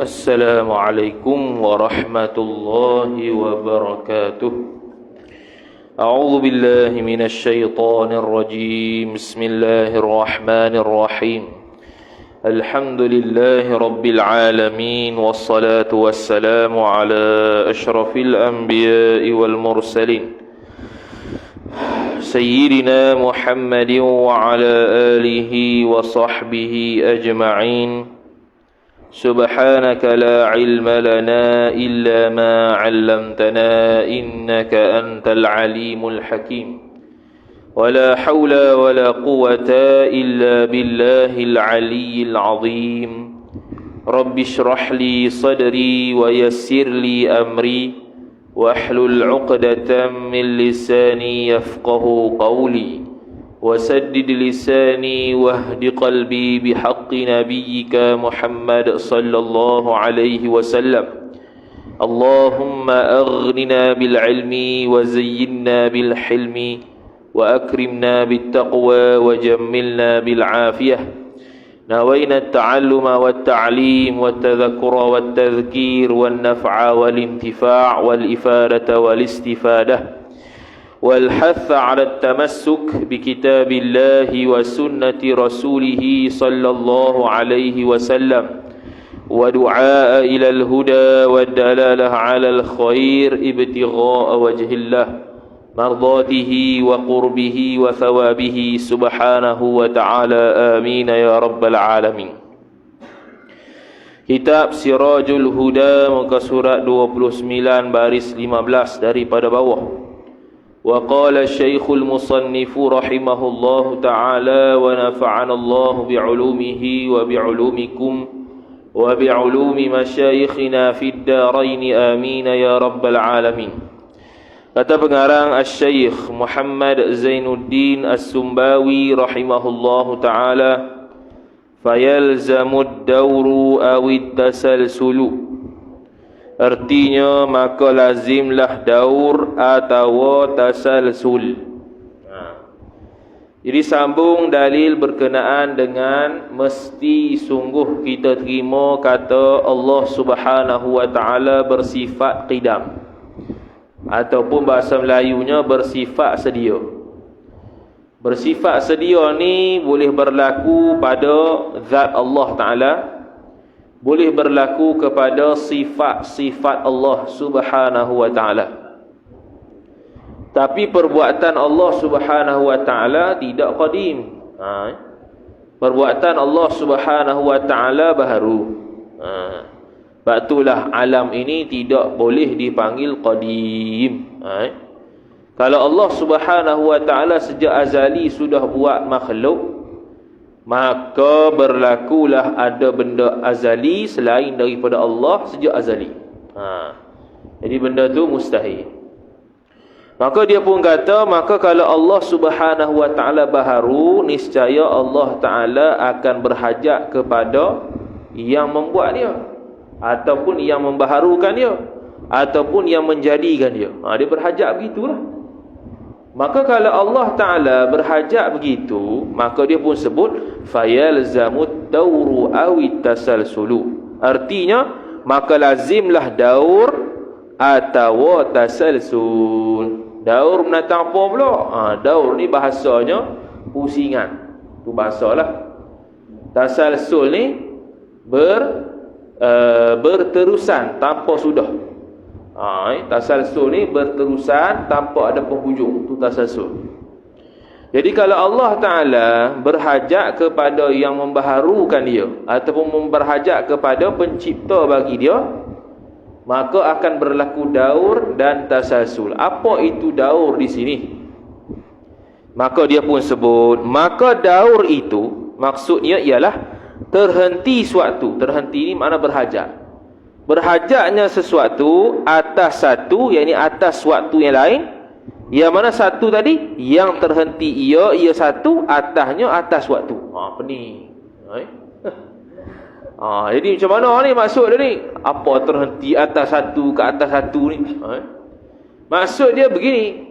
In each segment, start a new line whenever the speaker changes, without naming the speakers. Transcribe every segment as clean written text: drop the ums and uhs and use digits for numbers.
السلام عليكم ورحمة الله وبركاته. أعوذ بالله من الشيطان الرجيم. بسم الله الرحمن الرحيم. الحمد لله رب العالمين، والصلاة والسلام على أشرف الأنبياء والمرسلين سيدنا محمد وعلى آله وصحبه أجمعين. سبحانك لا علم لنا إلا ما علمتنا إنك أنت العليم الحكيم. ولا حول ولا قوة إلا بالله العلي العظيم. رب اشرح لي صدري ويسر لي أمري واحلل عقدة من لساني يفقه قولي وسدد لساني واهد قلبي بحق نبيك محمد صلى الله عليه وسلم. اللهم أغننا بالعلم وزينا بالحلم وأكرمنا بالتقوى وجملنا بالعافية. نوينا التعلم والتعليم والتذكر والتذكير والنفع والانتفاع والإفادة والاستفادة والحث على التمسك بكتاب الله وسنة رسوله صلى الله عليه وسلم، ودعاء إلى الهدى والدلالة على الخير ابتغاء وجه الله، مرضاته وقربه وثوابه سبحانه وتعالى. آمين يا رب العالمين. Kitab Sirajul Huda, muka surat 29 baris 15 daripada bawah. وقال الشيخ المصنف رحمه الله تعالى ونفعنا الله بعلومه وبعلومكم وبعلوم مشايخنا في الدارين آمين يا رب العالمين. Kata pengarang Al-Syeikh Muhammad Zainuddin As-Sumbawi rahimahullahu ta'ala, fayalzamud dawru awid tasalsulu. Artinya maka lazimlah daur atau tasalsul. Jadi sambung dalil berkenaan dengan mesti sungguh kita terima kata Allah Subhanahu wa ta'ala bersifat qidam, ataupun bahasa Melayunya bersifat sedia. Bersifat sedia ni boleh berlaku pada zat Allah Ta'ala, boleh berlaku kepada sifat-sifat Allah Subhanahu wa ta'ala. Tapi perbuatan Allah Subhanahu wa ta'ala tidak qadim. Perbuatan Allah Subhanahu wa ta'ala baharu. Sebab itulah alam ini tidak boleh dipanggil qadim. Kalau Allah Subhanahu wa ta'ala sejak azali sudah buat makhluk, maka berlakulah ada benda azali selain daripada Allah sejak azali. Jadi benda tu mustahil. Maka dia pun kata, maka kalau Allah Subhanahu wa ta'ala baharu, niscaya Allah Ta'ala akan berhajat kepada yang membuat dia, ataupun yang membaharukan dia, ataupun yang menjadikan dia. Dia berhajat begitulah. Maka kalau Allah Ta'ala berhajat begitu, maka dia pun sebut fayalzamud dawru awit tasalsulu. Artinya maka lazimlah daur atau tasalsul. Daur menatang apa pula? Daur ni bahasanya pusingan. Tu bahasalah. Tasalsul ni berterusan tanpa sudah. Tasalsul ni berterusan tanpa ada penghujung. Itu tasalsul. Jadi kalau Allah Ta'ala berhajat kepada yang membaharukan dia, ataupun berhajat kepada pencipta bagi dia, maka akan berlaku daur dan tasalsul. Apa itu daur di sini? Maka dia pun sebut, maka daur itu maksudnya ialah terhenti suatu. Terhenti ni makna berhajat. Berhajatnya sesuatu atas satu, yakni atas suatu yang lain. Yang mana satu tadi? Yang terhenti ia satu, atasnya atas suatu. Pening. Jadi macam mana ni maksud dia ni? Apa terhenti atas satu ke atas satu ni? Maksud dia begini.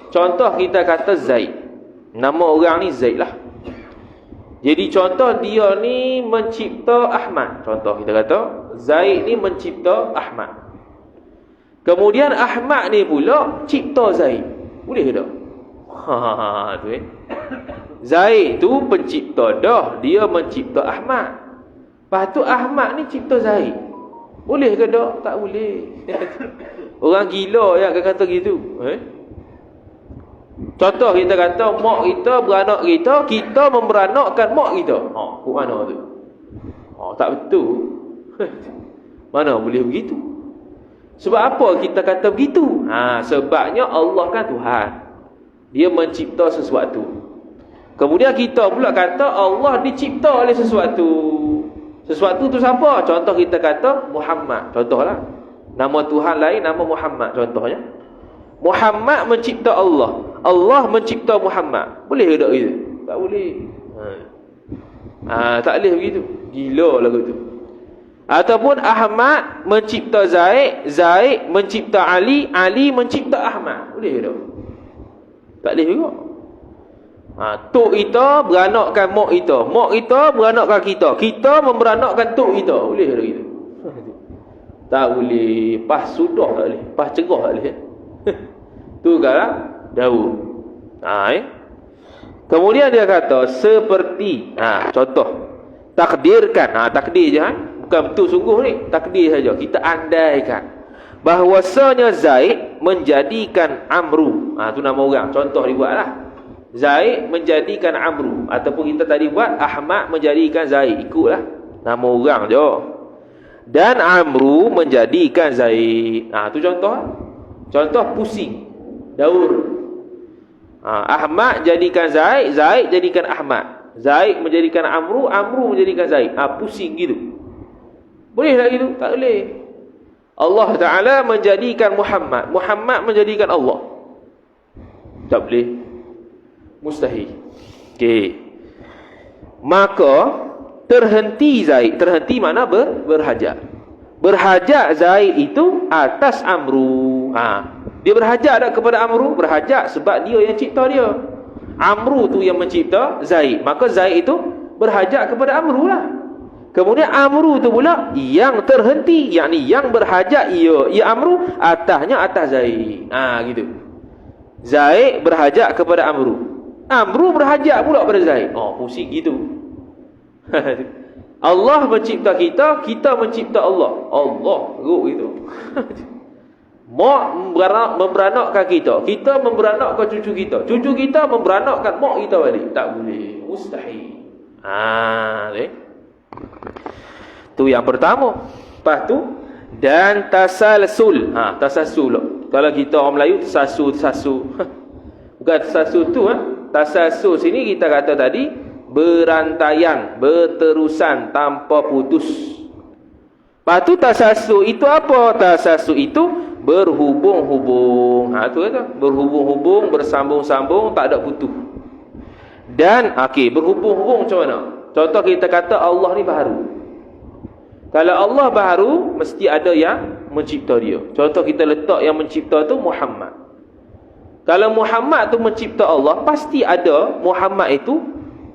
Contoh kita kata Zaid. Nama orang ni Zaid lah. Jadi contoh dia ni mencipta Ahmad. Contoh kita kata Zaid ni mencipta Ahmad. Kemudian Ahmad ni pula cipta Zaid. Boleh ke tak? Tu Zaid tu pencipta dah, dia mencipta Ahmad. Lepas tu Ahmad ni cipta Zaid. Boleh ke tak? Tak boleh. Orang gila yang akan kata gitu. Contoh kita kata mak kita beranak kita, kita memberanakkan mak kita. Kok mana tu? Tak betul. Mana boleh begitu? Sebab apa kita kata begitu? Sebabnya Allah kan Tuhan. Dia mencipta sesuatu. Kemudian kita pula kata Allah dicipta oleh sesuatu. Sesuatu tu siapa? Contoh kita kata Muhammad. Contohlah. Nama Tuhan lain, nama Muhammad. Contohnya Muhammad mencipta Allah, Allah mencipta Muhammad. Boleh ke tak gitu? Tak boleh. Tak boleh begitu. Gila lagu tu. Ataupun Ahmad mencipta Zaid, Zaid mencipta Ali, Ali mencipta Ahmad. Boleh ke tak? Tak boleh juga. Tok kita beranakkan mak kita, mak kita beranakkan kita, kita memberanakkan tok kita. Boleh ke tak gitu? Tak boleh. Pas sudah tak boleh. Pas cerah tak boleh. Tu kan Daud. Kemudian dia kata seperti contoh takdirkan. Takdir je bukan betul sungguh ni, takdir saja. Kita andaikan bahwasanya Zaid menjadikan Amru. Tu nama orang. Contoh dibuatlah. Zaid menjadikan Amru, ataupun kita tadi buat Ahmad menjadikan Zaid. Ikutlah nama orang je. Dan Amru menjadikan Zaid. Tu contoh. Contoh pusing daur. Ahmad jadikan Zaid, Zaid jadikan Ahmad, Zaid menjadikan Amru, Amru menjadikan Zaid. Pusing gitu. Boleh tak gitu? Tak boleh. Allah Ta'ala menjadikan Muhammad, Muhammad menjadikan Allah. Tak boleh. Mustahil. Okey. Maka terhenti Zaid. Terhenti mana? Berhajat. Berhajat Zaid itu atas Amru. Dia berhajat tak kepada Amru? Berhajat sebab dia yang cipta dia. Amru tu yang mencipta Zaid. Maka Zaid itu berhajat kepada Amru lah. Kemudian Amru tu pula yang terhenti, yakni yang berhajat ia Amru, atasnya atas Zaid. Gitu. Zaid berhajat kepada Amru, Amru berhajat pula pada Zaid. Pusing gitu. Allah mencipta kita, kita mencipta Allah. Allah teruk gitu. Mak memberanakkan kita, kita memberanakkan cucu kita, cucu kita memberanakkan mak kita balik. Tak boleh. Mustahil. Tu yang pertama. Lepas tu dan tasalsul. Tasalsul. Kalau kita orang Melayu tasasul. Bukan tasasul tu. Tasalsul sini kita kata tadi berantaian, berterusan tanpa putus. Lepas tu tasasul itu apa? Tasasul itu berhubung-hubung. Tu kata berhubung-hubung, bersambung-sambung, tak ada putus. Dan berhubung-hubung macam mana? Contoh kita kata Allah ni baharu. Kalau Allah baharu, mesti ada yang mencipta dia. Contoh kita letak yang mencipta tu Muhammad. Kalau Muhammad tu mencipta Allah, pasti ada Muhammad itu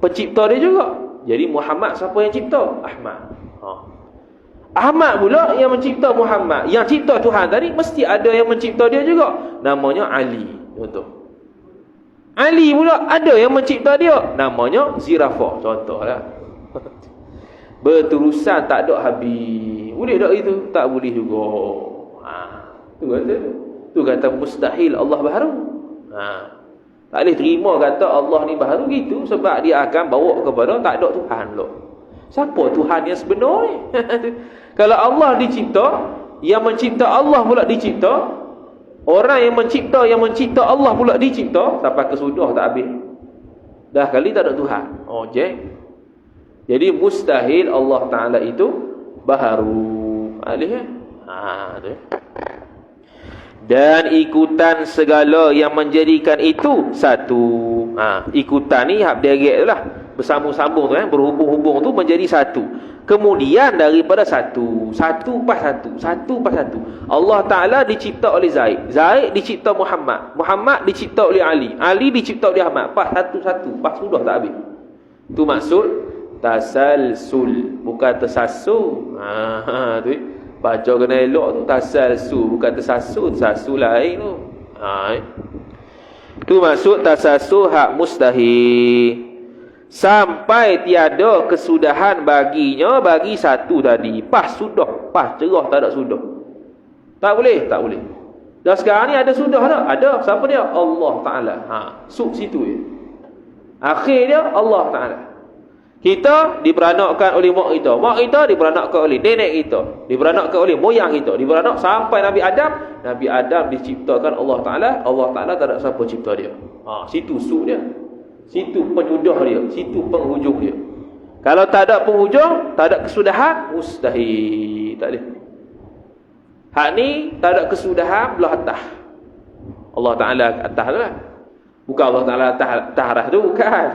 pencipta dia juga. Jadi Muhammad siapa yang cipta? Ahmad. Ahmad pula yang mencipta Muhammad. Yang cipta Tuhan tadi mesti ada yang mencipta dia juga. Namanya Ali. Contoh. Ali pula ada yang mencipta dia. Namanya Zirafah. Contohlah. Berterusan tak ada habis. Boleh tak itu? Tak boleh juga. Tu kata mustahil Allah baharu. Tak boleh terima kata Allah ni baharu gitu. Sebab dia akan bawa kepada tak ada Tuhan pula. Siapa Tuhan yang sebenar ni? Kalau Allah dicipta, yang mencipta Allah pula dicipta, orang yang mencipta Allah pula dicipta, sampai kesudah tak habis. Dah kali tak ada Tuhan. Jadi mustahil Allah Ta'ala itu baharu. Dan ikutan segala yang menjadikan itu satu. Ikutan ni hak derek tu lah, bersambung-sambung tu berhubung-hubung tu menjadi satu. Kemudian daripada satu pas satu. Allah Ta'ala dicipta oleh Zaid, Zaid dicipta Muhammad, Muhammad dicipta oleh Ali, Ali dicipta oleh Ahmad. Pas satu-satu, pas sudah tak habis. Tu maksud tasalsul, bukan tersasul. Tu baca kena elok tu, tasalsul bukan tersasul, tersasul lain tu. Tu maksud tasasul hak mustahil. Sampai tiada kesudahan baginya bagi satu tadi. Pas sudah, pas cerah tak ada sudah. Tak boleh, tak boleh. Dan sekarang ni ada sudah tak? Ada. Siapa dia? Allah Ta'ala. Sub situ je. Akhir dia Allah Ta'ala. Kita diberanakkan oleh mak kita. Mak kita diberanakkan oleh nenek kita. Diberanakkan oleh moyang kita. Diberanak sampai Nabi Adam. Nabi Adam diciptakan Allah Ta'ala. Allah Ta'ala tak ada siapa cipta dia. Situ sub dia. Situ penyudah dia, situ penghujung dia. Kalau tak ada penghujung, tak ada kesudahan, mustahil. Tak boleh. Hak ni tak ada kesudahan belah atas. Allah Ta'ala atas tu lah. Bukan Allah Ta'ala atas tu, bukan.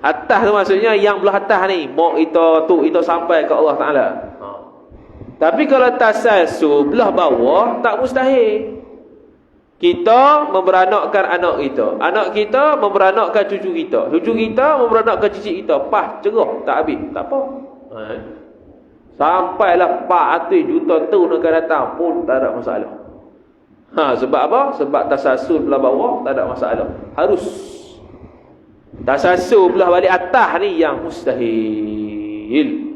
Atas tu maksudnya yang belah atas ni, mak kita, tu kita sampai ke Allah Ta'ala. Tapi kalau tasalsul belah bawah, tak mustahil. Kita memberanakkan anak kita. Anak kita memberanakkan cucu kita. Cucu kita memberanakkan cicit kita. Pas, cerah, tak habis. Tak apa. Sampailah 400 juta tahun akan datang pun tak ada masalah. Sebab apa? Sebab tasasul belah bawah tak ada masalah. Harus. Tasasul belah balik atas ni yang mustahil.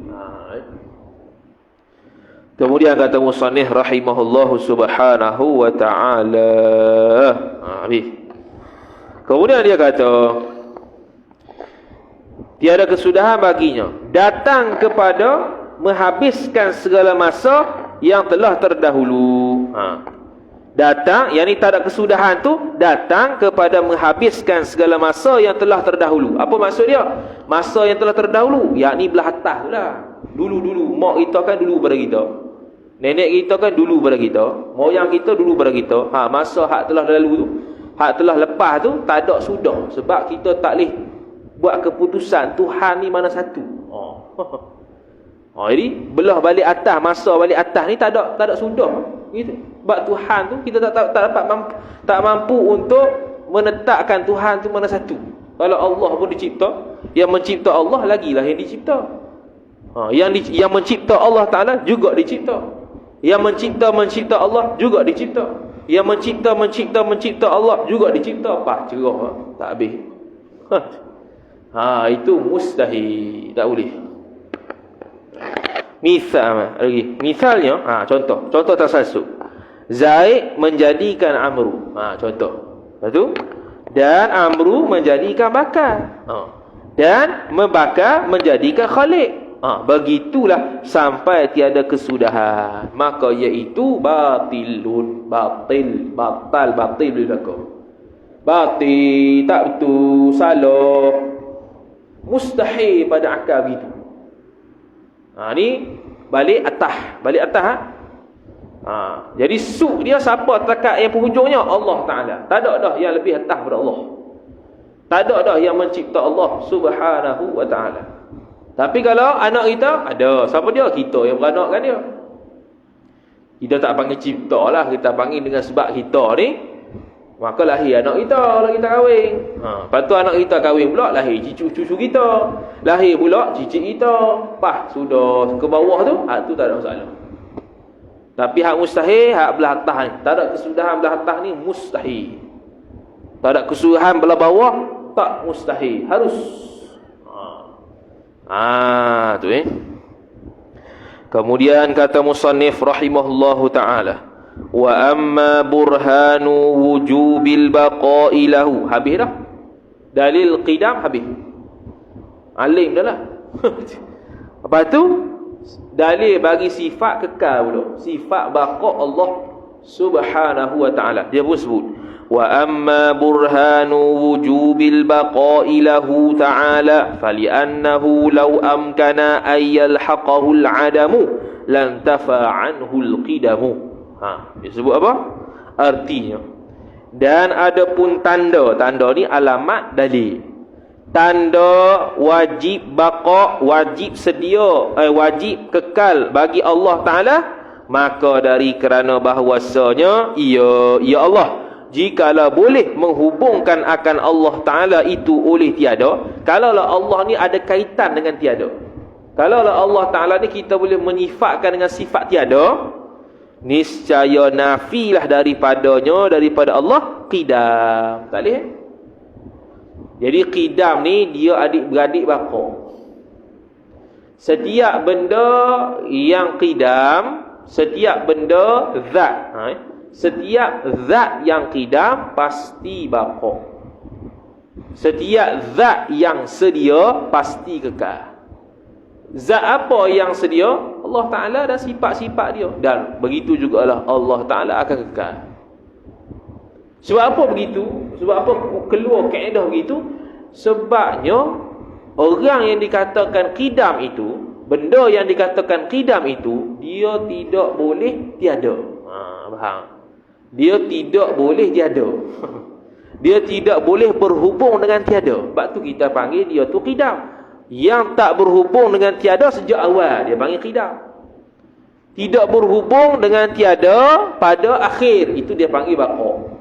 Kemudian kata musannif rahimahullahu subhanahu wa ta'ala. Kemudian dia kata, tiada kesudahan baginya datang kepada menghabiskan segala masa yang telah terdahulu. Datang, yang ni tak ada kesudahan tu, datang kepada menghabiskan segala masa yang telah terdahulu. Apa maksud dia? Masa yang telah terdahulu, yakni belah atas lah. Dulu-dulu, mak kita kan dulu pada kita. Nenek kita kan dulu pada kita. Moyang kita dulu pada kita. Masa hak telah lalu tu, hak telah lepas tu, tak ada sudah. Sebab kita tak boleh buat keputusan Tuhan ni mana satu. Jadi belah balik atas, masa balik atas ni tak ada sudah. Gitu. Sebab Tuhan tu kita tak mampu untuk menetapkan Tuhan tu mana satu. Kalau Allah pun dicipta, yang mencipta Allah lagilah yang dicipta. Yang mencipta Allah Ta'ala juga dicipta. Yang mencipta Allah juga dicipta. Yang mencipta Allah juga dicipta. Cerah tak habis. Itu mustahil, tak boleh. Misalnya, contoh tasasul. Zaid menjadikan Amru. Contoh. Lepas tu, dan Amru menjadikan Bakar. Dan membakar menjadikan Khalid. Begitulah sampai tiada kesudahan, maka iaitu batil berlaku. Batil, tak betul, salah, mustahil pada akal begitu. Ni balik atas. Jadi suk dia siapa takat yang penghujungnya? Allah Ta'ala. Tak ada dah yang lebih atas daripada Allah. Tak ada dah yang mencipta Allah Subhanahu wa Ta'ala. Tapi kalau anak kita ada, siapa dia? Kita yang beranakkan dia. Kita tak panggil cipta lah, kita panggil dengan sebab kita ni, maka lahir anak kita kalau kita kahwin. Lepas tu anak kita kahwin pula, lahir cucu kita, lahir pula cicit kita. Sudah ke bawah tu, tu tak ada masalah. Tapi hak mustahil, hak belah atas ni, tak ada kesudahan belah atas ni, mustahil. Tak ada kesudahan belah bawah, tak mustahil, harus. Tu Kemudian kata musannif rahimahullahu ta'ala, wa amma burhanu wujubil baqa'i lahu. Habis dah dalil qidam, habis alim dah lah. Lepas tu dalil bagi sifat kekal pula, sifat baqa Allah Subhanahu wa ta'ala. Dia pun sebut, wa amma burhanu wujubil baqa'i lahu ta'ala fali'annahu law amkana ayyalhaqahu al'adamu lan tafa'anhu al-qidamu. Dia sebut apa? Artinya, dan ada pun tanda ni alamat dalil. Tanda wajib baqa, wajib sedia, wajib kekal bagi Allah Ta'ala, maka dari kerana bahwasanya ya Allah jikalau boleh menghubungkan akan Allah Ta'ala itu oleh tiada, kalaulah Allah ni ada kaitan dengan tiada, kalaulah Allah Ta'ala ni kita boleh menyifatkan dengan sifat tiada, niscaya nafilah daripada Allah qidam. Tak boleh. Jadi qidam ni dia adik-beradik baqa. Setiap benda yang qidam, setiap benda zat, setiap zat yang qidam pasti baqa. Setiap zat yang sedia pasti kekal. Zat apa yang sedia? Allah Ta'ala dan sifat-sifat dia. Dan begitu jugalah Allah Ta'ala akan kekal. Sebab apa begitu? Sebab apa keluar kaedah begitu? Sebabnya orang yang dikatakan qidam itu, benda yang dikatakan qidam itu, dia tidak boleh tiada. Faham? Dia tidak boleh tiada. Dia tidak boleh berhubung dengan tiada. Sebab tu kita panggil dia tu qidam. Yang tak berhubung dengan tiada sejak awal, dia panggil qidam. Tidak berhubung dengan tiada pada akhir, itu dia panggil baqa.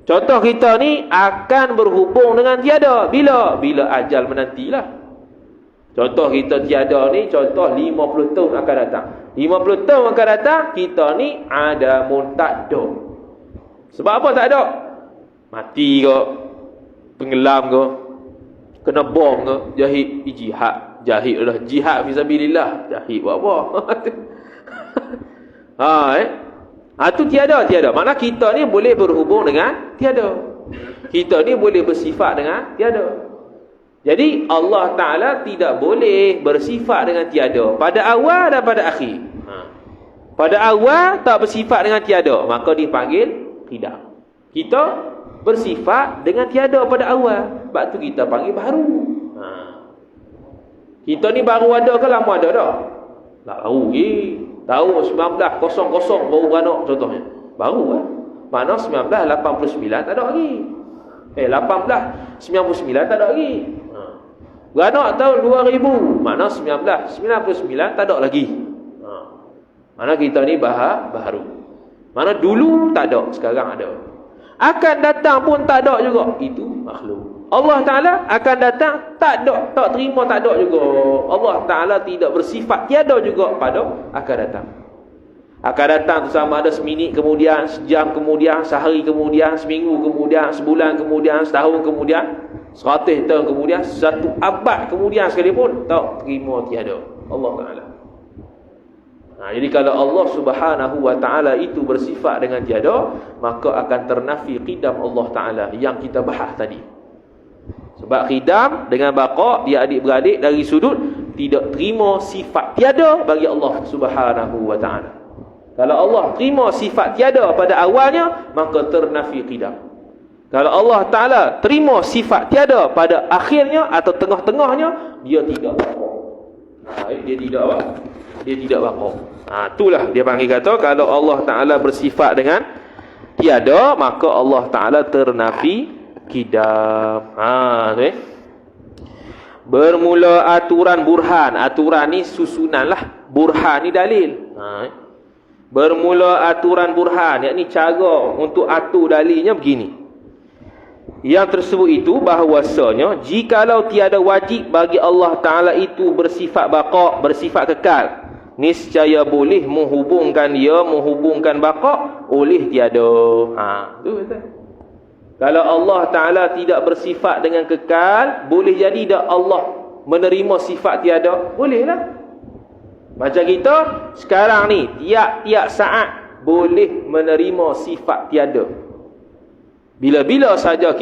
Contoh kita ni akan berhubung dengan tiada. Bila? Bila ajal menantilah. Contoh kita tiada ni, contoh 50 tahun akan datang. 50 tahun akan datang, kita ni ada tak ada. Sebab apa tak ada? Mati ke? Tenggelam ke? Kena bom ke? Jahit jihad. Jahit lah. Jihad fisabilillah. Jahit buat apa? Itu tiada. Makna kita ni boleh berhubung dengan tiada. Kita ni boleh bersifat dengan tiada. Jadi Allah Ta'ala tidak boleh bersifat dengan tiada pada awal dan pada akhir. Pada awal tak bersifat dengan tiada, maka dipanggil qidam. Kita bersifat dengan tiada pada awal, sebab tu kita panggil baru. Kita ni baru ada ke lama ada dah? Tak baru lagi. Tahun 1900 baru beranak contohnya. Baru kan? Mana 1989 tak ada lagi. 1899 tak ada lagi. Beranak tahun 2000. Mana 1999 tak ada lagi. Mana kita ni baru. Mana dulu tak ada, sekarang ada. Akan datang pun tak ada juga. Itu makhluk. Allah Ta'ala akan datang tak ada, tak terima tak ada juga. Allah Ta'ala tidak bersifat tiada juga pada akan datang. Akan datang tu sama ada seminit kemudian, sejam kemudian, sehari kemudian, seminggu kemudian, sebulan kemudian, setahun kemudian, 100 tahun kemudian, 1 abad kemudian sekalipun tak terima tiada Allah Ta'ala. Jadi kalau Allah Subhanahu Wa Ta'ala itu bersifat dengan tiada, maka akan ternafi qidam Allah Ta'ala yang kita bahas tadi. Sebab qidam dengan baqa dia adik-beradik dari sudut tidak terima sifat tiada bagi Allah Subhanahu Wa Ta'ala. Kalau Allah terima sifat tiada pada awalnya, maka ternafi qidam. Kalau Allah Ta'ala terima sifat tiada pada akhirnya atau tengah-tengahnya, dia tidak baqa. Dia tidak apa? Dia tidak baqa. Itulah dia panggil kata kalau Allah Ta'ala bersifat dengan tiada, maka Allah Ta'ala ternafi qidam. Bermula aturan burhan. Aturan ni susunan lah. Burhan ni dalil. Bermula aturan burhan, yakni cara untuk atur dalilnya begini. Yang tersebut itu bahawasanya jikalau tiada wajib bagi Allah Ta'ala itu bersifat baqa, bersifat kekal, niscaya boleh menghubungkan baqa oleh tiada. Tu betul. Kalau Allah Ta'ala tidak bersifat dengan kekal, boleh jadi tak Allah menerima sifat tiada? Bolehlah. Macam kita sekarang ni, tiap-tiap saat boleh menerima sifat tiada. Bila-bila saja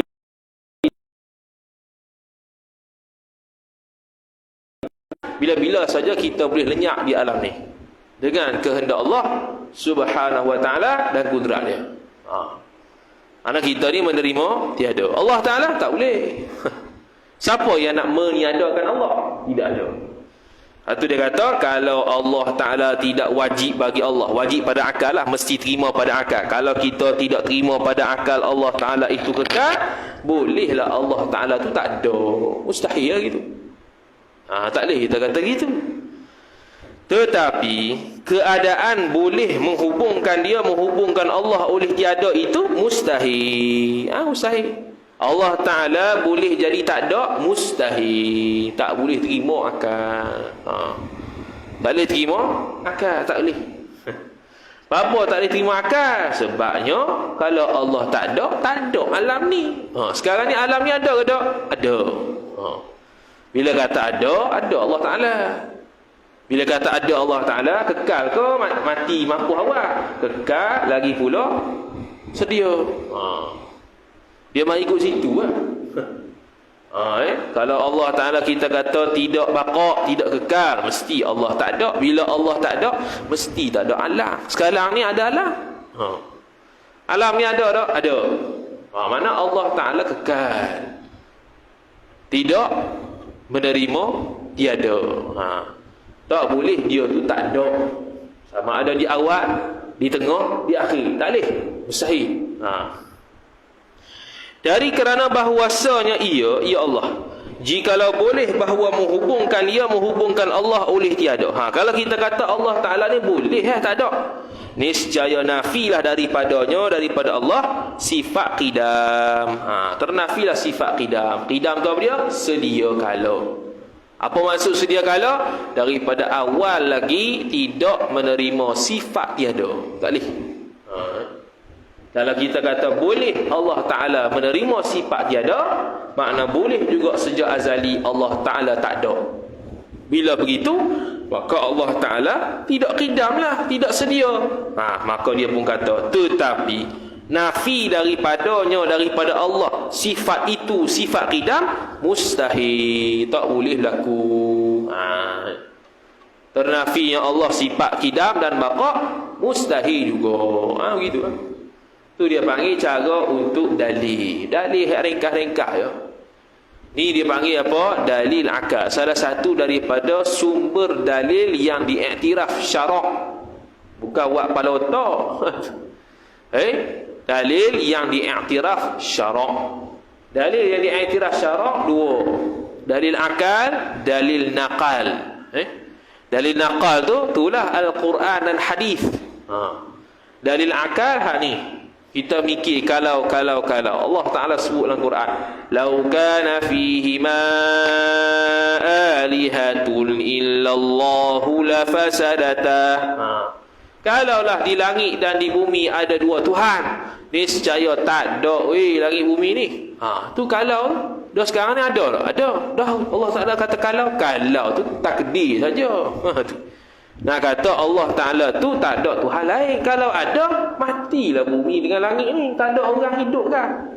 kita boleh lenyap di alam ni dengan kehendak Allah Subhanahu Wa Ta'ala dan kudrat dia. Anak kita ni menerima tiada. Allah Ta'ala tak boleh. Siapa yang nak meniadakan Allah? Tidak ada. Itu dia kata kalau Allah Ta'ala tidak wajib bagi Allah, wajib pada akal lah, mesti terima pada akal. Kalau kita tidak terima pada akal Allah Ta'ala itu kekal, bolehlah Allah Ta'ala tu tak ada. Mustahil lah gitu. Tak boleh kita kata gitu. Tetapi keadaan boleh menghubungkan Allah oleh tiada itu mustahil. Mustahil. Allah Ta'ala boleh jadi tak ada, mustahil. Tak boleh terima akal. Tak boleh terima akal, tak boleh. Apa tak boleh terima akal? Sebabnya kalau Allah tak ada alam ni. Sekarang ni alam ni ada ke tak? Ada. Bila kata ada Allah Ta'ala. Bila kata ada Allah Ta'ala, kekal ke mati mampu awak? Kekal, lagi pula sedia. Dia mahu ikut situ lah. Kalau Allah Ta'ala kita kata tidak baqa', tidak kekal, mesti Allah tak ada. Bila Allah tak ada, mesti tak ada alam. Sekarang ni ada alam. Alam ni ada tak? Ada. Mana Allah Ta'ala kekal, tidak menerima tiada. Tak boleh dia tu tak ada. Sama ada di awal, di tengah, di akhir. Tak boleh. Mustahil. Dari kerana bahawasanya ia, ya Allah, jikalau boleh bahawa menghubungkan Allah oleh tiada. Kalau kita kata Allah Ta'ala ni boleh, tak ada, niscaya nafilah daripada Allah sifat qidam. Ternafilah sifat qidam. Qidam tu apa dia? Sedia kala. Apa maksud sedia kala? Daripada awal lagi tidak menerima sifat tiada. Tak boleh. Kalau kita kata boleh Allah Ta'ala menerima sifat tiada, makna boleh juga sejak azali Allah Ta'ala tak ada. Bila begitu, maka Allah Ta'ala tidak qidam lah, tidak sedia. Maka dia pun kata, tetapi nafi daripada Allah sifat itu, sifat qidam, mustahil, tak boleh berlaku. Ternafinya Allah sifat qidam dan baqa', mustahil juga. Begitu lah. Tu dia panggil cara untuk dalil ringkas-ringkas ya. Ni dia panggil apa? Dalil akal. Salah satu daripada sumber dalil yang diiktiraf syarak. Bukan buat kepala otak. Dalil yang diiktiraf syarak. Dalil yang diiktiraf syarak dua. Dalil akal, dalil naqal. Dalil naqal itulah Al-Quran dan hadis. Dalil akal ni. Kita mikir kalau Allah Ta'ala sebut dalam Quran, "Lau kana fihi ma alihatun illallahu lafasadata." Kalaulah di langit dan di bumi ada dua Tuhan, niscaya tak ada langit bumi ni. Tu kalau dah sekarang ni ada tak? Ada. Dah Allah Ta'ala kata kalau tu takdir saja. Nak kata Allah Ta'ala tu tak ada Tuhan lain. Kalau ada, matilah bumi dengan langit ni. Tak ada orang hidup kan?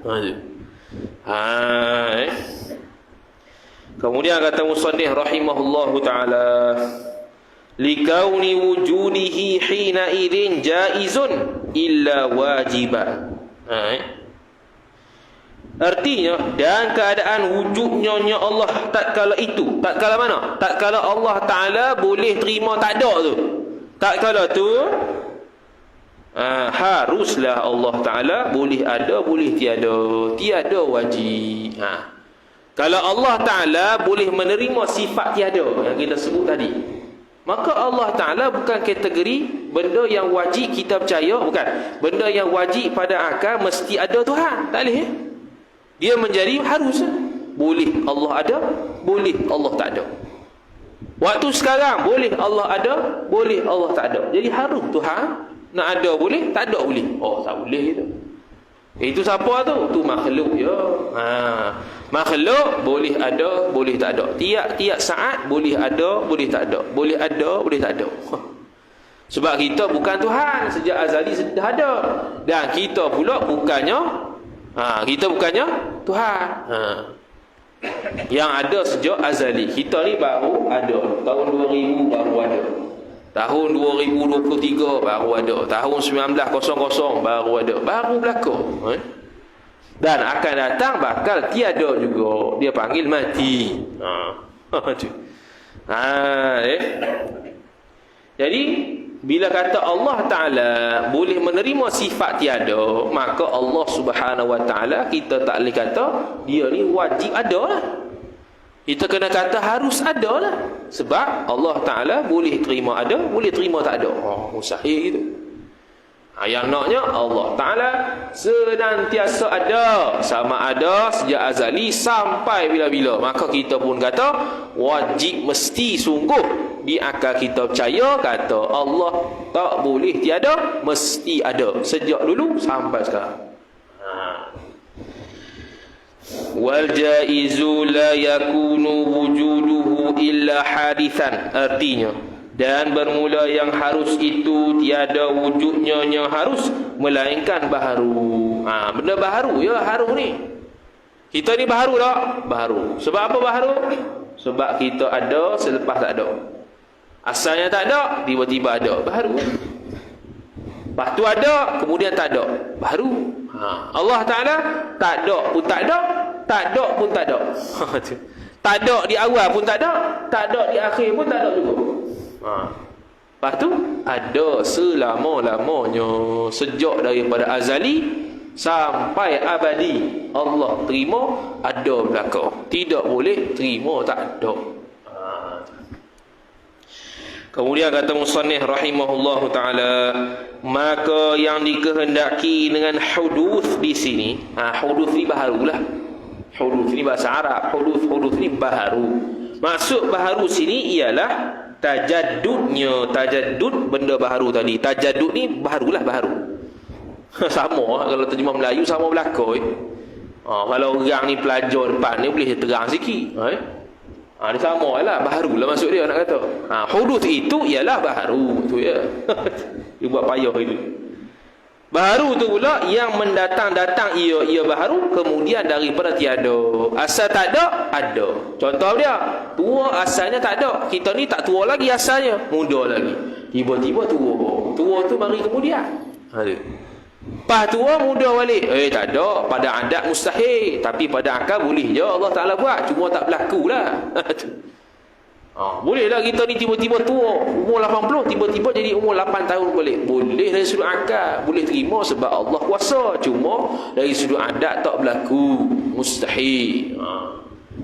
Kemudian kata musannif rahimahullahu ta'ala, likauni wujudihi hina idin jaizun illa wajiban. Artinya, dan keadaan wujudnya Allah tatkala itu, tatkala mana? Tatkala Allah Ta'ala boleh terima tak ada tu. Tatkala tu haruslah Allah Ta'ala boleh ada, boleh tiada. Tiada wajib. Kalau Allah Ta'ala boleh menerima sifat tiada yang kita sebut tadi, maka Allah Ta'ala bukan kategori benda yang wajib kita percaya. Bukan. Benda yang wajib pada akal mesti ada Tuhan. Tak boleh. Dia menjadi harus. Boleh Allah ada, boleh Allah tak ada. Waktu sekarang boleh Allah ada, boleh Allah tak ada. Jadi harus Tuhan nak ada boleh, tak ada boleh. Tak boleh itu. Itu siapa tu? Tu makhluk ya. Makhluk boleh ada, boleh tak ada. Tiap-tiap saat boleh ada, boleh tak ada. Boleh ada, boleh tak ada. Sebab kita bukan Tuhan, sejak azali sudah ada. Dan kita pula bukannya Tuhan. Yang ada sejak azali. Kita ni baru ada. Tahun 2000 baru ada. Tahun 2023 baru ada. Tahun 1900 baru ada. Baru berlaku. Dan akan datang bakal tiada juga. Dia panggil mati. Jadi bila kata Allah Ta'ala boleh menerima sifat tiada, maka Allah Subhanahu Wa Ta'ala kita tak boleh kata dia ni wajib ada lah. Kita kena kata harus ada lah. Sebab Allah Ta'ala boleh terima ada, boleh terima tak ada. Mustahil gitu. Yang naknya Allah Ta'ala senantiasa ada. Sama ada sejak azali sampai bila-bila. Maka kita pun kata wajib mesti sungguh di akal kita percaya kata Allah tak boleh tiada, mesti ada. Sejak dulu sampai sekarang. Wal jaizu la yakunu wujuduhu illa hadithan. Artinya, dan bermula yang harus itu tiada wujudnya yang harus, melainkan baharu. Benda baharu ya haru ni. Kita ni baharu tak? Baharu. Sebab apa baharu? Sebab kita ada selepas tak ada. Asalnya tak ada, tiba-tiba ada. Baharu. Lepas tu ada, kemudian tak ada. Baharu. Allah Ta'ala tak ada pun tak ada, tak ada pun tak ada. Tak ada di awal pun tak ada, tak ada di akhir pun tak ada juga. Lepas tu ada selama-lamanya, sejak daripada azali sampai abadi. Allah terima ada belaka, tidak boleh terima tak ada. Kemudian kata musannif rahimahullahu taala, maka yang dikehendaki dengan huduth di sini, huduth ni baharulah. Huduth ni bahasa Arab, huduth ni baharu. Maksud baharu sini ialah tajaddudnya. Tajaddud benda baharu tadi. Tajaddud ni baharulah, baharu. Sama kalau terjemah Melayu sama belaka. Kalau orang ni pelajar depan ni boleh terang sikit. Dia sama lah, baharu lah maksud dia nak kata. Huduth itu ialah baharu tu ya. Dia buat payah itu. Baharu tu pula yang mendatang-datang ia baharu, kemudian daripada tiada. Asal tak ada, ada. Contoh dia, tua asalnya tak ada. Kita ni tak tua lagi asalnya, muda lagi. Tiba-tiba tua. Tua tu mari kemudian. Pas tua muda balik. Tak ada. Pada adat mustahil. Tapi pada akal boleh je Allah Ta'ala buat. Cuma tak berlaku lah. Boleh lah kita ni tiba-tiba tua. Umur 80 tiba-tiba jadi umur 8 tahun balik. Boleh dari sudut akal. Boleh terima sebab Allah kuasa. Cuma dari sudut adat tak berlaku. Mustahil.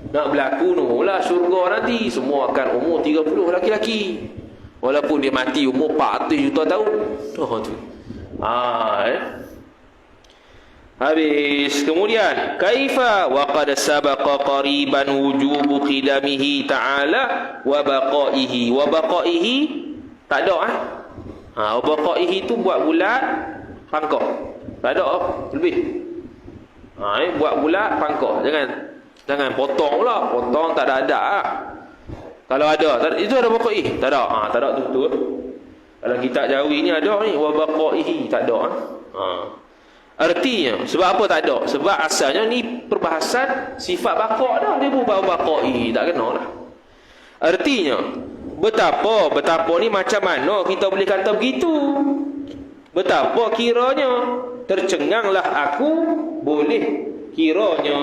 Nak berlaku lah syurga nanti. Semua akan umur 30 laki-laki. Walaupun dia mati umur 400 juta tahun. Tu. Habis. Kemudian kaifa wa qad sabaqa qariban wujubu qidamihi ta'ala wa baqaihi. Wa baqaihi tak ada wa baqaihi tu buat bulat pangkah. Tak ada lebih. Buat bulat pangkah. Jangan potong pula. Potong tak ada Kalau ada itu ada baqaihi. Tak ada. Tak ada tu. Kalau kitab Jawi ni ada ni wa baqaihi, tak ada. Artinya sebab apa tak ada? Sebab asalnya ni perbahasan sifat baqa' dah, dia buat baqaihi, tak kena lah. Artinya betapa ni macam mana kita boleh kata begitu? Betapa kiranya tercenganglah aku boleh kiranya.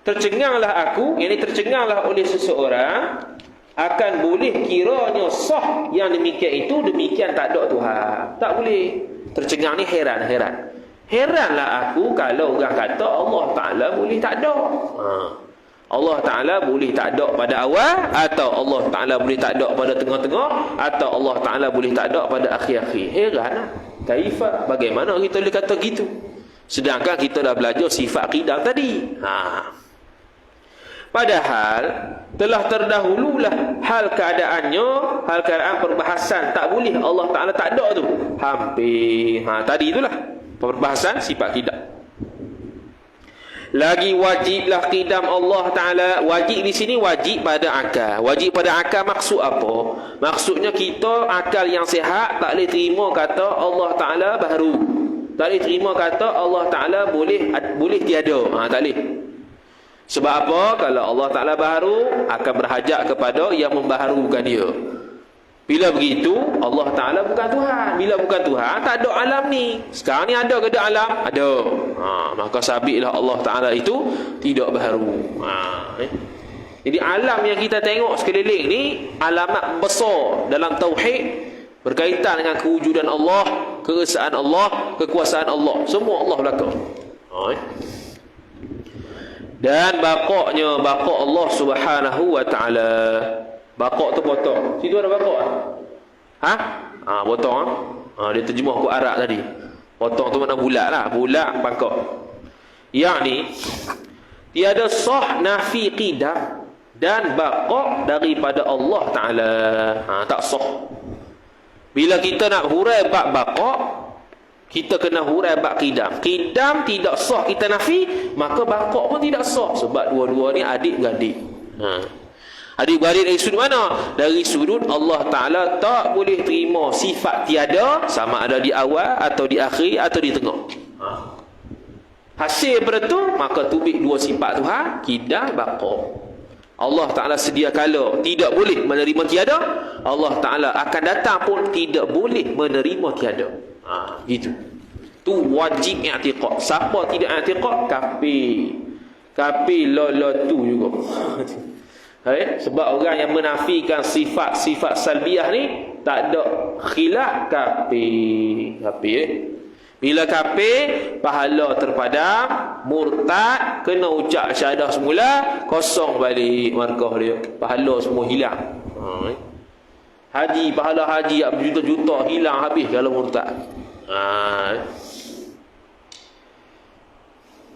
Tercenganglah aku, yakni tercenganglah oleh seseorang akan boleh kiranya sah yang demikian itu, demikian tak ada Tuhan. Tak boleh. Tercengang ni heranlah aku kalau orang kata Allah Ta'ala boleh tak ada. Allah Ta'ala boleh tak ada pada awal, atau Allah Ta'ala boleh tak ada pada tengah-tengah, atau Allah Ta'ala boleh tak ada pada akhir-akhir. Heranlah. Kaifa, bagaimana kita boleh kata gitu? Sedangkan kita dah belajar sifat qidam tadi. Padahal telah terdahululah hal keadaan perbahasan tak boleh Allah Ta'ala tak ada tu. Hampir. Tadi itulah perbahasan sifat qidam. Lagi wajiblah qidam Allah Ta'ala. Wajib di sini wajib pada akal. Wajib pada akal maksud apa? Maksudnya kita akal yang sihat tak boleh terima kata Allah Ta'ala baharu. Tak boleh terima kata Allah Ta'ala boleh tiada. Tak boleh. Sebab apa? Kalau Allah Ta'ala baharu, akan berhajat kepada yang membaharukan dia. Bila begitu, Allah Ta'ala bukan Tuhan. Bila bukan Tuhan, tak ada alam ni. Sekarang ni ada ke ada alam? Ada. Maka sabitlah Allah Ta'ala itu tidak baharu. Jadi alam yang kita tengok sekeliling ni alamat besar dalam tauhid, berkaitan dengan kewujudan Allah, keesaan Allah, kekuasaan Allah. Semua Allah belaka. Dan bakoknya bakok Allah Subhanahu wa taala. Bakok tu potong. Situ ada bakok. Potong. Dia terjemah aku Arab tadi. Potong tu makna bulat lah. Bulat bakok. Yakni tiada sah nafi qidam dan bakok daripada Allah Ta'ala. Tak sah. Bila kita nak hurai bab bakok, kita kena hurai bab qidam. Qidam tidak sah kita nafi, maka bakok pun tidak sah. Sebab dua-dua ni adik-beradik. Adik-beradik dari sudut mana? Dari sudut Allah Ta'ala tak boleh terima sifat tiada, sama ada di awal atau di akhir atau di tengah. Hasil daripada tu, maka tubik dua sifat Tuhan, qidam, bakok. Allah Ta'ala sedia kala tidak boleh menerima tiada, Allah Ta'ala akan datang pun tidak boleh menerima tiada. Gitu. Tu wajib i'tiqad. Siapa tidak i'tiqad, kafir. Kafir tu juga. Sebab orang yang menafikan sifat-sifat salbiah ni tak ada khilaf, kafir. Bila kafir, pahala terpadam, murtad, kena ucap syahadah semula, kosong balik markah dia. Pahala semua hilang. Pahala haji berjuta-juta hilang habis kalau murtad.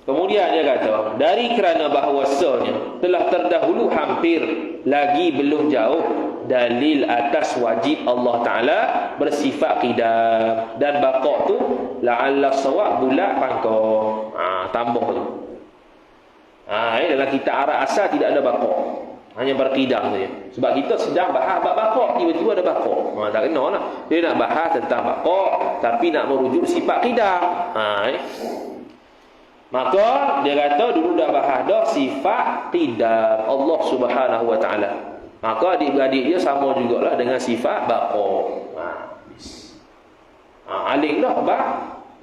Kemudian dia kata, dari kerana bahawasanya telah terdahulu hampir lagi belum jauh dalil atas wajib Allah Ta'ala bersifat qidam dan bakok tu la'alla sawab bulat pangkau. Tambah tu. Dalam kitab Arab asal tidak ada bakok, hanya berqidam saja. Sebab kita sedang bahas bab bakok, tiba-tiba ada bakok. Tak kena lah. Dia nak bahas tentang bakok, tapi nak merujuk sifat qidam. Maka dia kata dulu dah bahas dah sifat qidam Allah Subhanahu wa Ta'ala. Maka adik-beradik dia sama jugalah dengan sifat bakok. Alik dah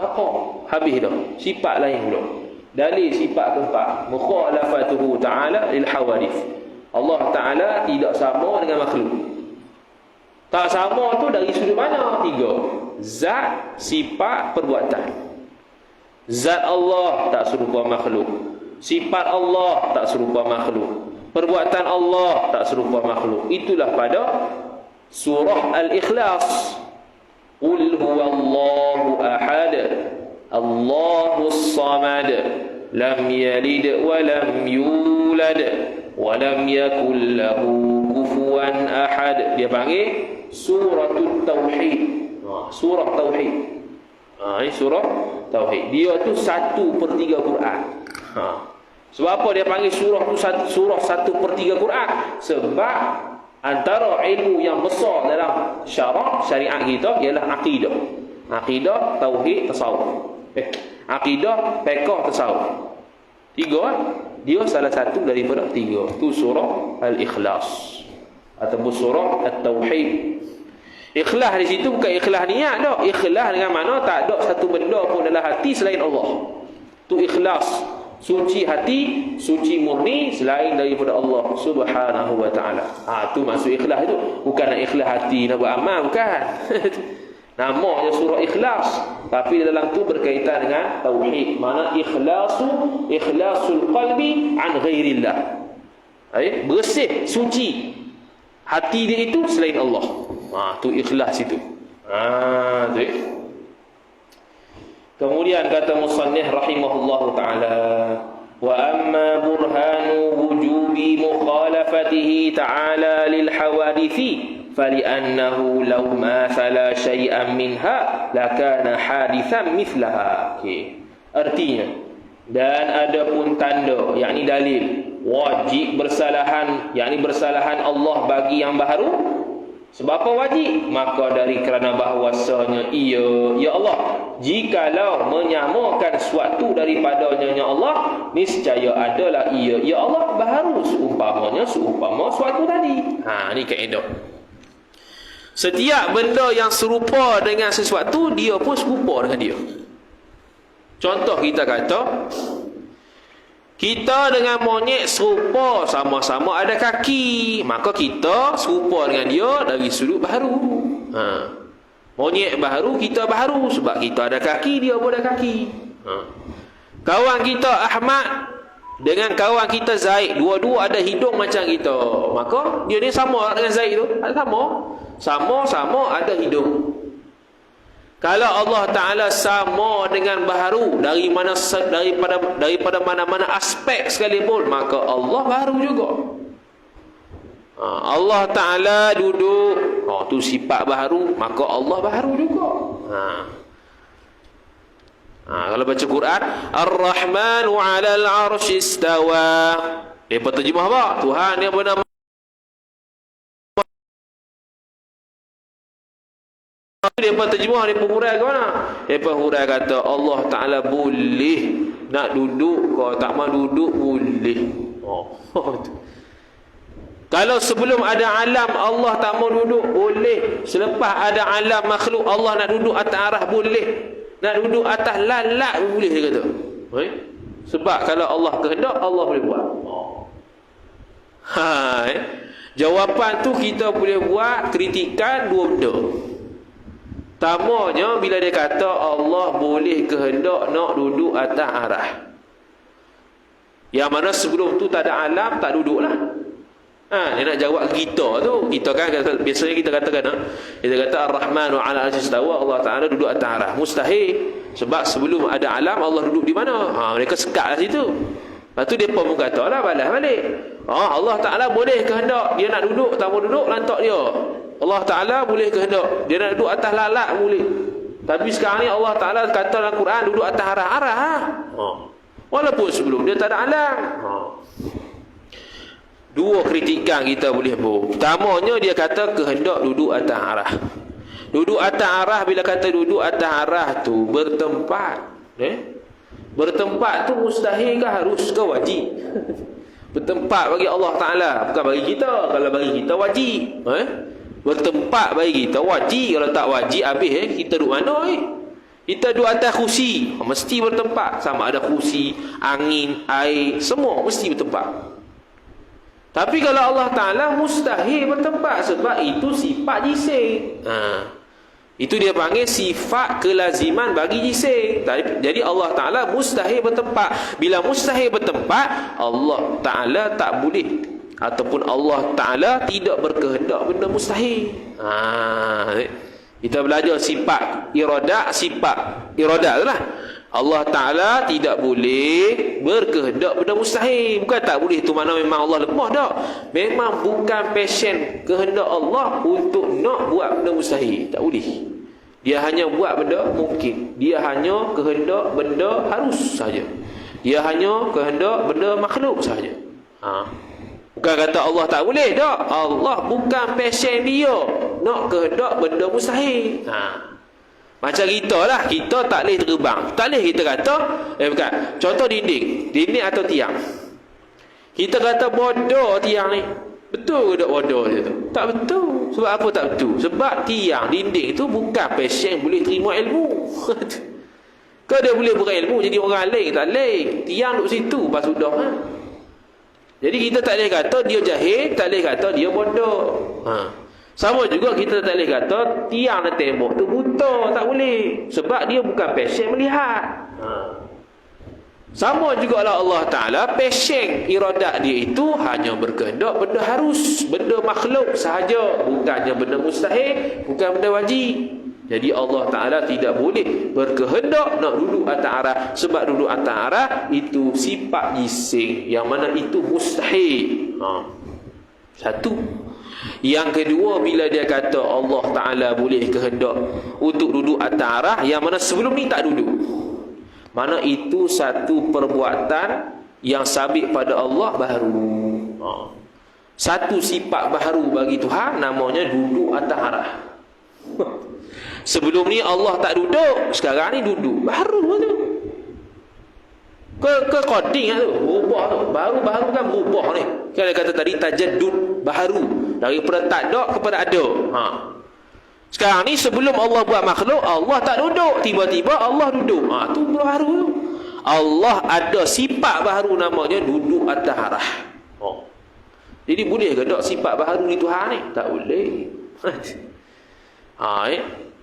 bakok. Habis dah. Sifat lain pula. Dalil sifat keempat, mukhalafatuhu ta'ala lil hawadith. Allah Ta'ala tidak sama dengan makhluk. Tak sama tu dari sudut mana? 3. Zat, sifat, perbuatan. Zat Allah tak serupa makhluk. Sifat Allah tak serupa makhluk. Perbuatan Allah tak serupa makhluk. Itulah pada surah Al-Ikhlas. Qul huwallahu ahad, Allahus samad, lam yalid wa lam yulad wa lam yakul lahu kufuwan ahad. Dia panggil suratul tauhid. Surah tauhid. Ini surah tauhid. Dia tu 1/3 Quran. Sebab apa dia panggil surah tu surah 1/3 Quran? Sebab antara ilmu yang besar dalam syariat kita ialah akidah. Akidah, tauhid, tasawuf. Akidah, fiqh, tasawuf. 3. Dia salah satu daripada 3. Tu surah Al-Ikhlas ataupun surah At-Tauhid. Ikhlas di situ bukan ikhlas niat dah. Ikhlas dengan mana tak ada satu benda pun dalam hati selain Allah. Tu ikhlas. Suci hati, suci murni selain daripada Allah Subhanahu wa Ta'ala. Tu maksud ikhlas itu. Bukan nak ikhlas hati nak buat amal, bukan. Namanya surah Ikhlas, tapi dalam tu berkaitan dengan tauhid. Mana ikhlasul qalbi an ghairillah. Bersih, suci hati dia itu selain Allah. Tu ikhlas itu. Tu. Kemudian kata musannif rahimahullahu taala, wa amma burhanu wujubi mukhalafatihi ta'ala lil hawadithi fali'annahu law ma thala syai'an minha lakana hadithan mithlaha. Artinya, dan ada pun tanda, yakni dalil wajib bersalahan, yakni bersalahan Allah bagi yang baharu. Sebab apa wajib? Maka dari kerana bahawasanya ya Allah, jikalau menyamakan suatu daripadanya Allah, niscaya adalah ya Allah baharu seumpama suatu tadi. Ni kaedah. Setiap benda yang serupa dengan sesuatu, dia pun serupa dengan dia. Contoh kita kata, kita dengan monyet serupa, sama-sama ada kaki, maka kita serupa dengan dia dari sudut baharu. Monyet baharu, kita baharu sebab kita ada kaki, dia pun ada kaki. Kawan kita Ahmad dengan kawan kita Zaid, dua-dua ada hidung macam kita, maka dia ni sama dengan Zaid tu. Sama-sama ada hidung. Kalau Allah Ta'ala sama dengan baharu daripada mana-mana aspek sekalipun, maka Allah baharu juga. Allah Ta'ala duduk, tu sifat baharu, maka Allah baharu juga. Kalau baca Quran, Ar-Rahmanu 'alal 'arsy istawa. Dia terjemah apa? Tuhan yang bernama, dia terjemah, dia hurai ke mana? Dia hurai kata Allah Ta'ala boleh nak duduk, kalau tak mau duduk boleh. Kalau sebelum ada alam Allah tak mau duduk, boleh. Selepas ada alam makhluk Allah nak duduk atas arah, boleh. Nak duduk atas lalat boleh, dia kata. Sebab kalau Allah kehendak, Allah boleh buat. Jawapan tu kita boleh buat kritikan dua benda. Tamanya bila dia kata Allah boleh kehendak nak duduk atas arah, yang mana sebelum tu tak ada alam, tak duduklah. Dia nak jawab kita tu. Kita kan biasanya kita katakan, kita kata Ar-Rahmanu 'ala al-'arsy istawa, Allah Ta'ala duduk atas arah. Mustahil. Sebab sebelum ada alam Allah duduk di mana? Mereka sekat lah situ. Lepas tu dia pun kata lah, balas balik. Allah Ta'ala boleh kehendak dia nak duduk, tak mau duduk, lantak dia. Allah Ta'ala boleh kehendak dia nak duduk atas lalat, boleh. Tapi sekarang ni Allah Ta'ala kata dalam Quran duduk atas arah-arah. Walaupun sebelum dia tak ada alam. Dua kritikan kita boleh buat. Pertamanya dia kata kehendak duduk atas arah. Duduk atas arah, bila kata duduk atas arah tu bertempat. Bertempat tu mustahil ke, harus ke, wajib? Bertempat bagi Allah Ta'ala, bukan bagi kita. Kalau bagi kita wajib. Bertempat bagi kita wajib. Kalau tak wajib, habis kita duduk mana? Kita duduk atas kursi, mesti bertempat. Sama ada kursi, angin, air, semua mesti bertempat. Tapi kalau Allah Ta'ala mustahil bertempat, sebab itu sifat jisim. Itu dia panggil sifat kelaziman bagi jisim. Jadi Allah Ta'ala mustahil bertempat. Bila mustahil bertempat, Allah Ta'ala tak boleh, ataupun Allah Ta'ala tidak berkehendak benda mustahil. Kita belajar sifat iradat tu lah. Allah Ta'ala tidak boleh berkehendak benda mustahil. Bukan tak boleh tu mana memang Allah lemah, tak. Memang bukan passion kehendak Allah untuk nak buat benda mustahil. Tak boleh. Dia hanya buat benda mungkin. Dia hanya kehendak benda harus saja. Dia hanya kehendak benda makhluk saja. Bukan kata Allah tak boleh, tak. Allah bukan passion dia nak kehendak benda mustahil. Macam kita lah, kita tak boleh terbang. Tak boleh kita kata, bukan. Contoh dinding atau tiang. Kita kata bodoh tiang ni. Betul ke tak bodoh dia tu? Tak betul. Sebab apa tak betul? Sebab tiang, dinding tu bukan pasien boleh terima ilmu. Kau dia boleh berilmu jadi orang lain? Tak boleh. Tiang duduk situ, lepas sudah. Jadi kita tak boleh kata dia jahil, tak boleh kata dia bodoh. Sama juga kita tak boleh kata tiang dan tembok tu buta, tak boleh. Sebab dia bukan pasien melihat. Sama juga lah Allah Ta'ala, pasien iradat dia itu hanya berkehendak benda harus, benda makhluk sahaja, bukannya benda mustahil, bukan benda wajib. Jadi Allah Ta'ala tidak boleh berkehendak nak duduk atas arah, sebab duduk atas arah itu sifat jisim, yang mana itu mustahil. Satu. Yang kedua, bila dia kata Allah Ta'ala boleh kehendak untuk duduk atas arah, yang mana sebelum ni tak duduk, mana itu satu perbuatan yang sabit pada Allah baru. Satu sifat baru bagi Tuhan, namanya duduk atas arah. Sebelum ni Allah tak duduk, sekarang ni duduk. Baru tu. Ke coding lah tu, berubah tu. Baru-baru kan berubah ni. Kan dia kata tadi tajaddud baharu, daripada tak ada kepada ada. Sekarang ni sebelum Allah buat makhluk, Allah tak duduk, tiba-tiba Allah duduk. Tu baru tu. Allah ada sifat baru namanya duduk atas arah. Jadi boleh ke tak sifat baru ni Tuhan ni? Tak boleh.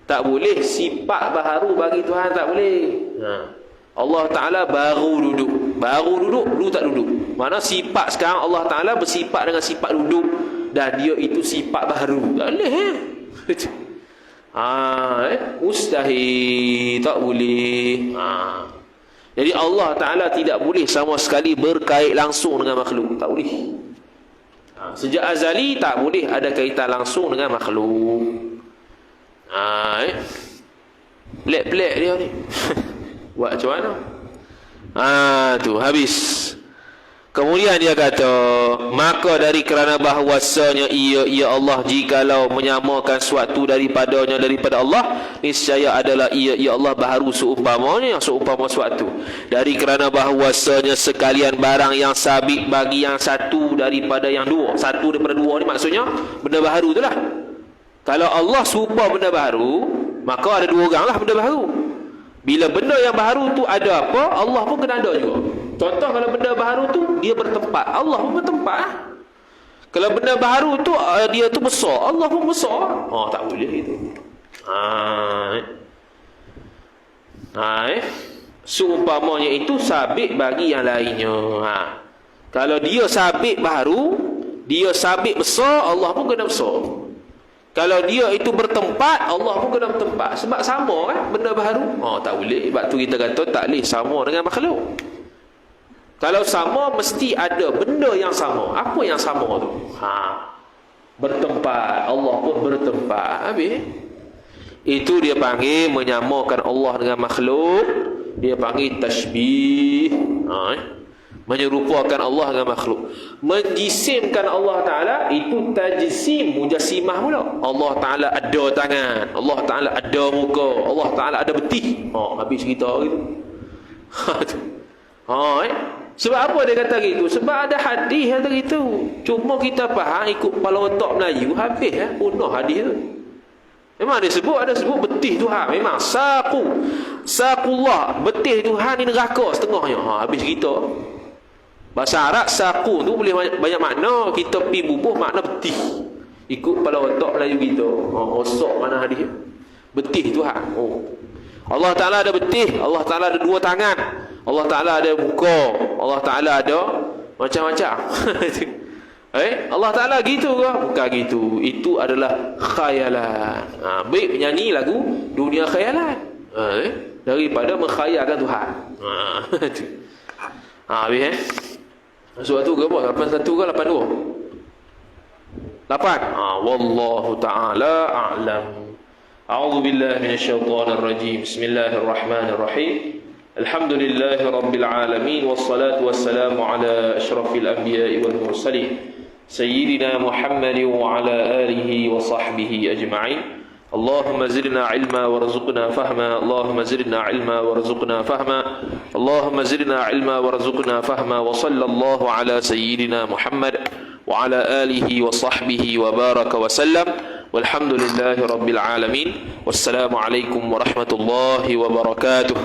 Tak boleh sifat baru bagi Tuhan, tak boleh. Allah Ta'ala baru duduk. Baru duduk, dulu tak duduk. Mana sifat sekarang Allah Ta'ala bersifat dengan sifat duduk, dan dia itu sifat baru. Tak boleh mustahil, tak boleh. Jadi Allah Ta'ala tidak boleh sama sekali berkait langsung dengan makhluk. Tak boleh. Sejak azali tak boleh ada kaitan langsung dengan makhluk. Pelik-pelik dia ni. Buat macam mana? Tu habis. Kemudian dia kata, maka dari kerana bahawasanya ia Allah jikalau menyamakan suatu daripadanya daripada Allah, niscaya adalah ia Allah baharu seumpamanya seumpama suatu. Dari kerana bahawasanya sekalian barang yang sabit bagi yang satu daripada yang dua. Satu daripada dua ni maksudnya benda baharu tu lah. Kalau Allah serupa benda baharu, maka ada dua orang lah benda baharu. Bila benda yang baharu tu ada apa, Allah pun kena ada juga. Contoh kalau benda baharu tu dia bertempat, Allah pun bertempat. Kalau benda baharu tu dia tu besar, Allah pun besar. Tak boleh itu. Seumpamanya itu sabit bagi yang lainnya. Kalau dia sabit baharu, dia sabit besar, Allah pun kena besar. Kalau dia itu bertempat, Allah pun kena bertempat. Sebab sama kan benda baharu. Tak boleh. Sebab tu kita kata tak boleh sama dengan makhluk. Kalau sama, mesti ada benda yang sama. Apa yang sama tu? Bertempat. Allah pun bertempat. Habis. Itu dia panggil menyamakan Allah dengan makhluk. Dia panggil tashbih. Menyerupakan Allah dengan makhluk. Menjisimkan Allah Ta'ala, itu tajsim, mujassimah pula. Allah Ta'ala ada tangan, Allah Ta'ala ada muka, Allah Ta'ala ada betih. Habis cerita gitu. Sebab apa dia kata gitu? Sebab ada hadis yang kata gitu. Cuma kita faham ikut kepala otak Melayu, habis punah hadis tu. Memang ada sebut betih Tuhan. Memang Saqullah, betih Tuhan ni neraka setengahnya. Habis cerita. Bahasa Arab saku tu boleh banyak makna. Kita pi bubuh makna betih. Ikut kepala otak Melayu kita. Rosak mana hadis. Betih Tuhan. Allah Ta'ala ada betih. Allah Ta'ala ada dua tangan. Allah Ta'ala ada muka. Allah Ta'ala ada macam-macam. Allah Ta'ala gitu ke? Bukan gitu. Itu adalah khayalan. Baik penyanyi lagu dunia khayalan. Daripada menkhayalkan Tuhan. Habis Surah tu ke apa? 81 ke 82? 8. Wallahu ta'ala a'lam. A'udzu billahi minasyaitonir rajim. Bismillahirrahmanirrahim. Alhamdulillahi rabbil alamin wassalatu wassalamu ala asyrafil anbiya'i wal mursalin sayyidina Muhammadin wa ala alihi wa sahbihi ajma'in. اللهم زدنا علما وارزقنا فهما اللهم زدنا علما وارزقنا فهما اللهم زدنا علما وارزقنا فهما وصلى الله على سيدنا محمد وعلى آله وصحبه وبارك وسلم والحمد لله رب العالمين والسلام عليكم ورحمة الله وبركاته.